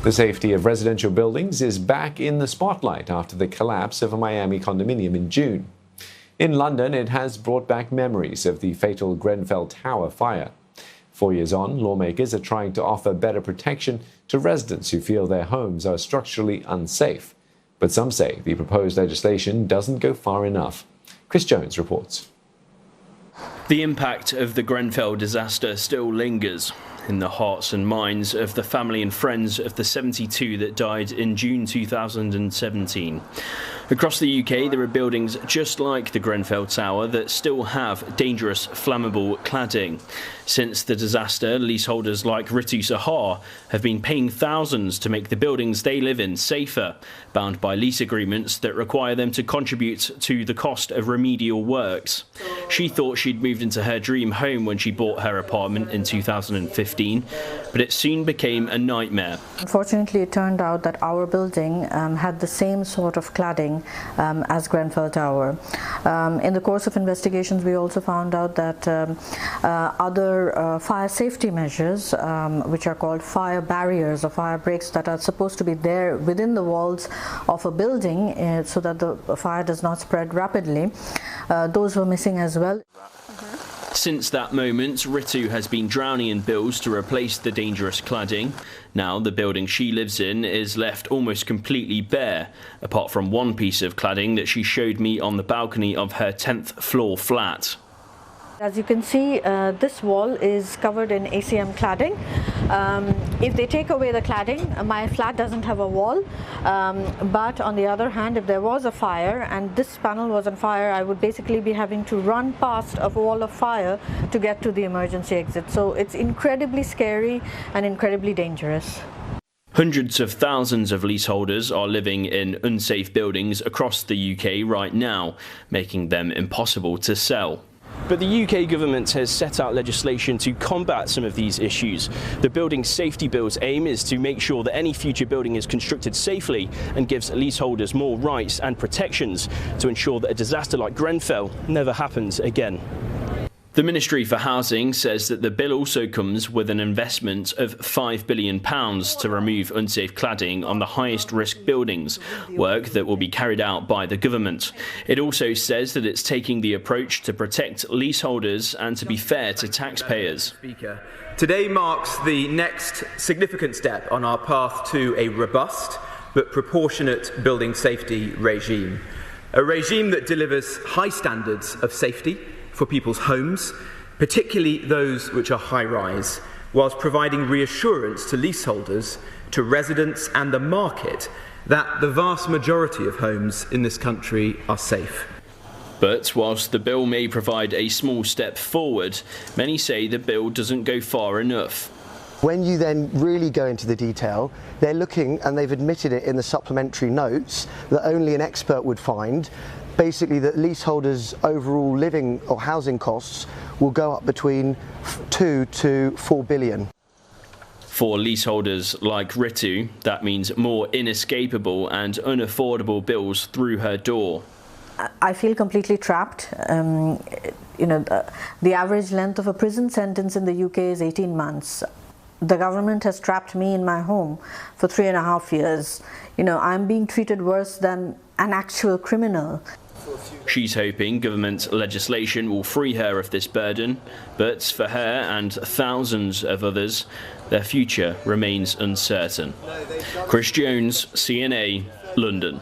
The safety of residential buildings is back in the spotlight after the collapse of a Miami condominium in June. In London, it has brought back memories of the fatal Grenfell Tower fire. 4 years on, lawmakers are trying to offer better protection to residents who feel their homes are structurally unsafe. But some say the proposed legislation doesn't go far enough. Chris Jones reports. The impact of the Grenfell disaster still lingers in the hearts and minds of the family and friends of the 72 that died in June 2017. Across the UK, there are buildings just like the Grenfell Tower that still have dangerous flammable cladding. Since the disaster, leaseholders like Ritu Sahar have been paying thousands to make the buildings they live in safer, bound by lease agreements that require them to contribute to the cost of remedial works. She thought she'd moved into her dream home when she bought her apartment in 2015, but it soon became a nightmare. Unfortunately, it turned out that our building had the same sort of cladding as Grenfell Tower. In the course of investigations, we also found out that other fire safety measures, which are called fire barriers or fire breaks, that are supposed to be there within the walls of a building so that the fire does not spread rapidly, those were missing as well. Since that moment, Ritu has been drowning in bills to replace the dangerous cladding. Now the building she lives in is left almost completely bare, apart from one piece of cladding that she showed me on the balcony of her 10th floor flat. As you can see, this wall is covered in ACM cladding. If they take away the cladding, my flat doesn't have a wall, but on the other hand, if there was a fire and this panel was on fire, I would basically be having to run past a wall of fire to get to the emergency exit. So it's incredibly scary and incredibly dangerous. Hundreds of thousands of leaseholders are living in unsafe buildings across the UK right now, making them impossible to sell. But the UK government has set out legislation to combat some of these issues. The Building Safety Bill's aim is to make sure that any future building is constructed safely and gives leaseholders more rights and protections to ensure that a disaster like Grenfell never happens again. The Ministry for Housing says that the bill also comes with an investment of £5 billion to remove unsafe cladding on the highest risk buildings, work that will be carried out by the government. It also says that it's taking the approach to protect leaseholders and to be fair to taxpayers. Today marks the next significant step on our path to a robust but proportionate building safety regime. A regime that delivers high standards of safety for people's homes, particularly those which are high-rise, whilst providing reassurance to leaseholders, to residents and the market that the vast majority of homes in this country are safe. But whilst the bill may provide a small step forward, many say the bill doesn't go far enough. When you then really go into the detail, they're looking, and they've admitted it in the supplementary notes, that only an expert would find, basically that leaseholders' overall living or housing costs will go up between 2 to 4 billion. For leaseholders like Ritu, that means more inescapable and unaffordable bills through her door. I feel completely trapped. The average length of a prison sentence in the UK is 18 months. The government has trapped me in my home for 3.5 years. I'm being treated worse than an actual criminal. She's hoping government legislation will free her of this burden, but for her and thousands of others, their future remains uncertain. Chris Jones, CNA, London.